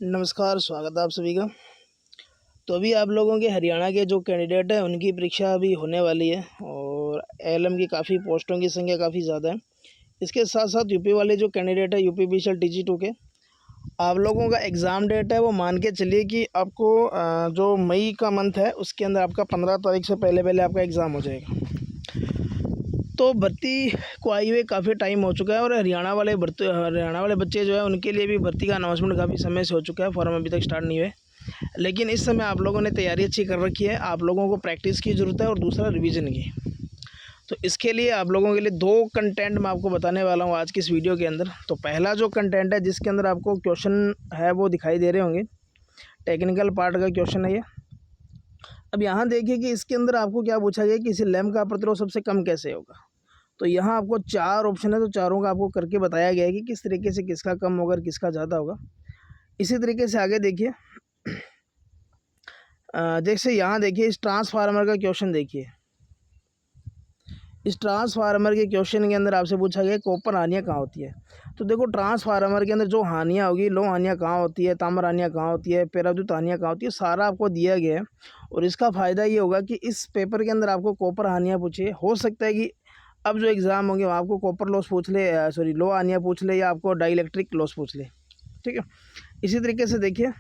नमस्कार, स्वागत है आप सभी का। तो अभी आप लोगों के हरियाणा के जो कैंडिडेट हैं उनकी परीक्षा अभी होने वाली है और एएलएम की काफ़ी पोस्टों की संख्या काफ़ी ज़्यादा है। इसके साथ-साथ यूपी वाले जो कैंडिडेट है यूपी बीसीएल टीजी2 के, आप लोगों का एग्ज़ाम डेट है वो मान के चलिए कि आपको जो मई का मंथ है उसके अंदर आपका 15 तारीख से पहले आपका एग्ज़ाम हो जाएगा। तो भर्ती को आए हुए काफ़ी टाइम हो चुका है और हरियाणा वाले बच्चे जो है उनके लिए भी भर्ती का अनाउंसमेंट काफ़ी समय से हो चुका है, फॉर्म अभी तक स्टार्ट नहीं हुए। लेकिन इस समय आप लोगों ने तैयारी अच्छी कर रखी है, आप लोगों को प्रैक्टिस की ज़रूरत है और दूसरा रिवीजन की। तो इसके लिए आप लोगों के लिए 2 कंटेंट मैं आपको बताने वाला हूँ आज की इस वीडियो के अंदर। तो पहला जो कंटेंट है जिसके अंदर आपको क्वेश्चन है वो दिखाई दे रहे होंगे, टेक्निकल पार्ट का क्वेश्चन है ये। अब यहाँ देखिए कि इसके अंदर आपको क्या पूछा गया कि इस लैंप का प्रतिरोध सबसे कम कैसे होगा। तो यहाँ आपको 4 ऑप्शन है, तो चारों का आपको करके बताया गया है कि किस तरीके से किसका कम होगा और किसका ज़्यादा होगा। इसी तरीके से आगे देखिए, जैसे यहाँ देखिए इस ट्रांसफार्मर का क्वेश्चन देखिए। इस ट्रांसफार्मर के क्वेश्चन के अंदर आपसे पूछा गया कॉपर हानियाँ कहाँ होती है। तो देखो ट्रांसफार्मर के अंदर जो हानियाँ होगी, लो हानियाँ कहाँ होती है, ताम्र हानियाँ कहाँ होती है, पेराविद्युत हानियाँ कहाँ होती है, सारा आपको दिया गया है। और इसका फ़ायदा ये होगा कि इस पेपर के अंदर आपको कॉपर हानियाँ पूछे, हो सकता है कि अब जो एग्ज़ाम होंगे वहाँ आपको कॉपर लॉस पूछ ले, सॉरी लो हानियाँ पूछ ले या आपको डाइलेक्ट्रिक लॉस पूछ ले। ठीक है, इसी तरीके से देखिए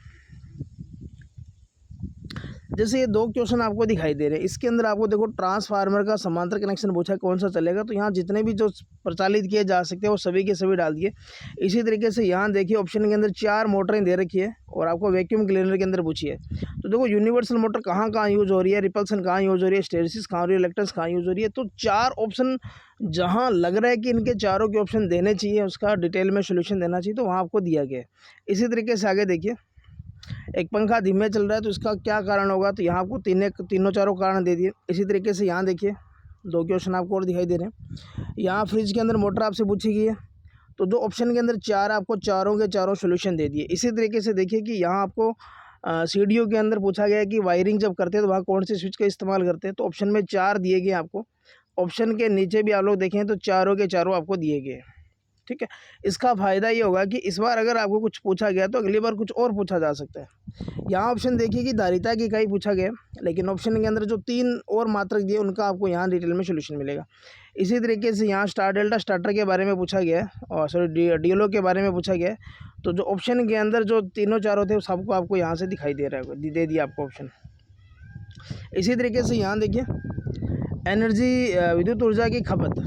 जैसे ये 2 क्वेश्चन आपको दिखाई दे रहे हैं, इसके अंदर आपको देखो ट्रांसफार्मर का समांतर कनेक्शन पूछा है कौन सा चलेगा। तो यहाँ जितने भी जो प्रचालित किए जा सकते हैं वो सभी के सभी डाल दिए। इसी तरीके से यहाँ देखिए ऑप्शन के अंदर 4 मोटरें दे रखी है और आपको वैक्यूम क्लीनर के अंदर पूछी है। तो देखो यूनिवर्सल मोटर कहाँ कहाँ यूज़ हो रही है, रिपल्सन कहाँ यूज़ हो रही है, स्टेरिसिस कहाँ हो रही है, रिलक्टेंस कहाँ यूज़ हो रही है। तो 4 ऑप्शन जहाँ लग रहा है कि इनके चारों के ऑप्शन देने चाहिए, उसका डिटेल में सोल्यूशन देना चाहिए, तो वहाँ आपको दिया गया है। इसी तरीके से आगे देखिए, एक पंखा धीमे चल रहा है तो इसका क्या कारण होगा। तो यहाँ आपको तीनों चारों कारण दे दिए। इसी तरीके से यहाँ देखिए 2 क्वेश्चन आपको और दिखाई दे रहे हैं। यहाँ फ्रिज के अंदर मोटर आपसे पूछी गई है, तो जो ऑप्शन के अंदर 4 आपको चारों के चारों सोल्यूशन दे दिए। इसी तरीके से देखिए कि यहाँ आपको सीडीओ के अंदर पूछा गया है कि वायरिंग जब करते हैं तो वहाँ कौन से स्विच का इस्तेमाल करते हैं। तो ऑप्शन में 4 दिए गए आपको। ऑप्शन के नीचे भी आप लोग देखें तो चारों के चारों आपको दिए गए हैं। ठीक है, इसका फ़ायदा ये होगा कि इस बार अगर आपको कुछ पूछा गया तो अगली बार कुछ और पूछा जा सकता है। यहाँ ऑप्शन देखिए कि धारिता की इकाई पूछा गया, लेकिन ऑप्शन के अंदर जो 3 और मात्रक दिए उनका आपको यहाँ डिटेल में सोल्यूशन मिलेगा। इसी तरीके से यहाँ स्टार डेल्टा स्टार्टर के बारे में पूछा गया है और सॉरी डीएलओ के बारे में पूछा गया है। तो जो ऑप्शन के अंदर जो तीनों चारों थे वो सबको आपको यहाँ से दिखाई दे रहा है, दे दिया आपको ऑप्शन। इसी तरीके से यहाँ देखिए एनर्जी विद्युत ऊर्जा की खपत,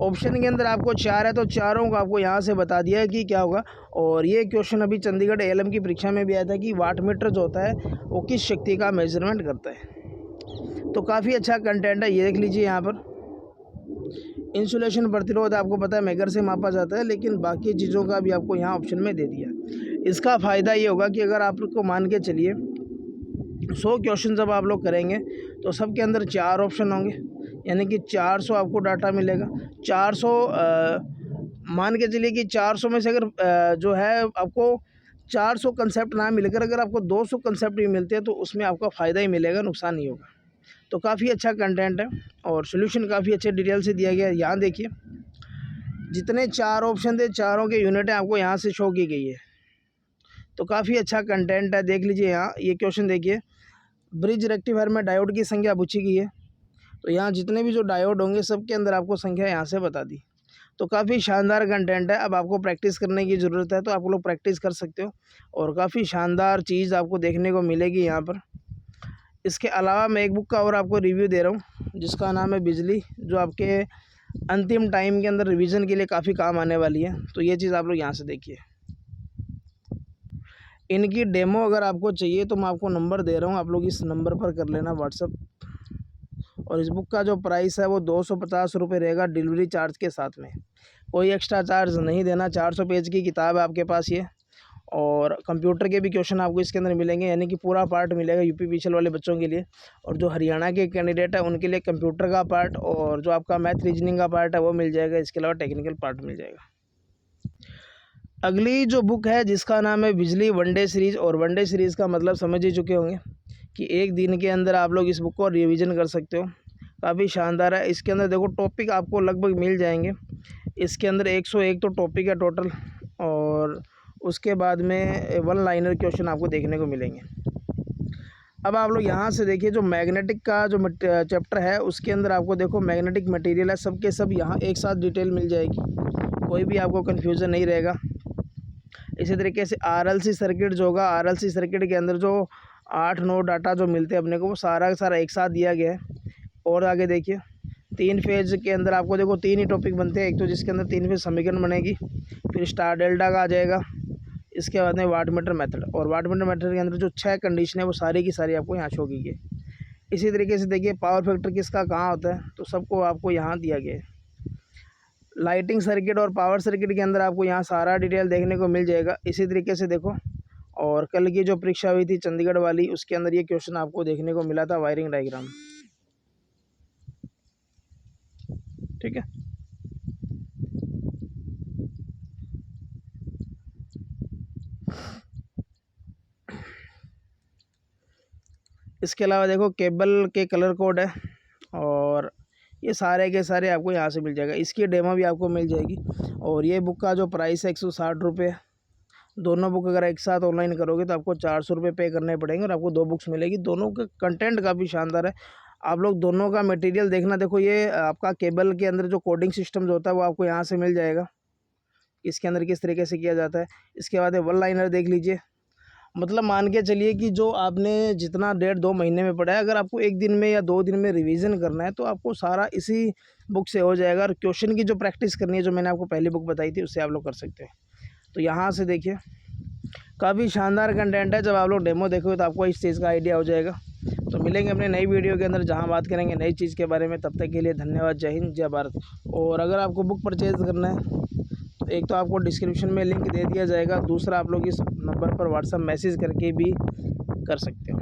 ऑप्शन के अंदर आपको 4 है तो चारों को आपको यहाँ से बता दिया है कि क्या होगा। और ये क्वेश्चन अभी चंडीगढ़ एएलएम की परीक्षा में भी आया था कि वाट मीटर जो होता है वो किस शक्ति का मेजरमेंट करता है। तो काफ़ी अच्छा कंटेंट है, ये देख लीजिए। यहाँ पर इंसुलेशन प्रतिरोध आपको पता है मेगर से मापा जाता है, लेकिन बाकी चीज़ों का भी आपको यहाँ ऑप्शन में दे दिया। इसका फ़ायदा ये होगा कि अगर आपको मान के चलिए 100 क्वेश्चन जब आप लोग करेंगे तो सबके अंदर 4 ऑप्शन होंगे, यानी कि 400 आपको डाटा मिलेगा। 400 मान के चलिए कि 400 में से अगर जो है आपको 400 कंसेप्ट ना मिलकर अगर आपको 200 कंसेप्ट भी मिलते हैं तो उसमें आपका फ़ायदा ही मिलेगा, नुकसान नहीं होगा। तो काफ़ी अच्छा कंटेंट है और सोल्यूशन काफ़ी अच्छे डिटेल से दिया गया है। यहाँ देखिए जितने 4 ऑप्शन थे चारों के यूनिटें आपको यहाँ से शो की गई है। तो काफ़ी अच्छा कंटेंट है, देख लीजिए। यहाँ ये क्वेश्चन देखिए, ब्रिज रेक्टिफायर में डायोड की संख्या पूछी गई है। तो यहाँ जितने भी जो डायोड होंगे सबके अंदर आपको संख्या यहाँ से बता दी। तो काफ़ी शानदार कंटेंट है। अब आपको प्रैक्टिस करने की ज़रूरत है तो आप लोग प्रैक्टिस कर सकते हो और काफ़ी शानदार चीज़ आपको देखने को मिलेगी यहाँ पर। इसके अलावा मैं एक बुक का और आपको रिव्यू दे रहा हूँ जिसका नाम है बिजली, जो आपके अंतिम टाइम के अंदर रिवीजन के लिए काफ़ी काम आने वाली है। तो ये चीज़ आप लोग यहाँ से देखिए। इनकी डेमो अगर आपको चाहिए तो मैं आपको नंबर दे रहा हूँ, आप लोग इस नंबर पर कर लेना व्हाट्सअप। और इस बुक का जो प्राइस है वो 250 रुपये रहेगा डिलीवरी चार्ज के साथ में, कोई एक्स्ट्रा चार्ज नहीं देना। 400 पेज की किताब है आपके पास ये, और कंप्यूटर के भी क्वेश्चन आपको इसके अंदर मिलेंगे, यानी कि पूरा पार्ट मिलेगा यूपी बीसीएल वाले बच्चों के लिए। और जो हरियाणा के कैंडिडेट है उनके लिए कंप्यूटर का पार्ट और जो आपका मैथ रीजनिंग का पार्ट है वो मिल जाएगा। इसके अलावा टेक्निकल पार्ट मिल जाएगा। अगली जो बुक है जिसका नाम है बिजली वनडे सीरीज़, और वनडे सीरीज़ का मतलब समझ ही चुके होंगे कि एक दिन के अंदर आप लोग इस बुक को रिवीजन कर सकते हो। काफ़ी शानदार है। इसके अंदर देखो टॉपिक आपको लगभग मिल जाएंगे। इसके अंदर 101 तो टॉपिक है टोटल, और उसके बाद में वन लाइनर क्वेश्चन आपको देखने को मिलेंगे। अब आप लोग यहाँ से देखिए, जो मैग्नेटिक का जो चैप्टर है उसके अंदर आपको देखो मैग्नेटिक मटेरियल है, सब के सब यहाँ एक साथ डिटेल मिल जाएगी, कोई भी आपको कन्फ्यूज़न नहीं रहेगा। इसी तरीके से RLC सर्किट जो होगा, RLC सर्किट के अंदर जो 8-9 डाटा जो मिलते हैं अपने को, वो सारा का सारा एक साथ दिया गया है। और आगे देखिए 3 फेज़ के अंदर आपको देखो 3 ही टॉपिक बनते हैं, एक तो जिसके अंदर 3 फेज़ समीकरण बनेगी, फिर स्टार डेल्टा का आ जाएगा, इसके बाद में वाट मीटर मेथड, और वाट मीटर मेथड के अंदर जो 6 कंडीशन है वो सारी की सारी आपको यहाँ शो की गई। इसी तरीके से देखिए पावर फैक्टर किसका कहाँ होता है, तो सबको आपको यहाँ दिया गया है। लाइटिंग सर्किट और पावर सर्किट के अंदर आपको यहाँ सारा डिटेल देखने को मिल जाएगा। इसी तरीके से देखो, और कल की जो परीक्षा हुई थी चंडीगढ़ वाली, उसके अंदर ये क्वेश्चन आपको देखने को मिला था, वायरिंग डायग्राम। ठीक है, इसके अलावा देखो केबल के कलर कोड है, और ये सारे के सारे आपको यहाँ से मिल जाएगा। इसकी डेमो भी आपको मिल जाएगी। और ये बुक का जो प्राइस है 160 रुपये। दोनों बुक अगर एक साथ ऑनलाइन करोगे तो आपको 400 रुपये पे करने पड़ेंगे, और आपको 2 बुक्स मिलेगी। दोनों का कंटेंट काफ़ी शानदार है, आप लोग दोनों का मटेरियल देखना। देखो ये आपका केबल के अंदर जो कोडिंग सिस्टम जो होता है वो आपको यहाँ से मिल जाएगा, इसके अंदर किस तरीके से किया जाता है। इसके बाद वन लाइनर देख लीजिए, मतलब मान के चलिए कि जो आपने जितना 1.5-2 महीने में पढ़ा है, अगर आपको 1 दिन में या 2 दिन में रिवीजन करना है तो आपको सारा इसी बुक से हो जाएगा। और क्वेश्चन की जो प्रैक्टिस करनी है, जो मैंने आपको पहली बुक बताई थी, उससे आप लोग कर सकते हैं। तो यहाँ से देखिए काफ़ी शानदार कंटेंट है, जब आप लोग डेमो देखोगे तो आपको इस चीज़ का आइडिया हो जाएगा। तो मिलेंगे अपने नई वीडियो के अंदर, जहाँ बात करेंगे नई चीज़ के बारे में। तब तक के लिए धन्यवाद, जय हिंद, जय भारत। और अगर आपको बुक परचेज़ करना है तो एक तो आपको डिस्क्रिप्शन में लिंक दे दिया जाएगा, दूसरा आप लोग इस नंबर पर व्हाट्सएप मैसेज करके भी कर सकते हो।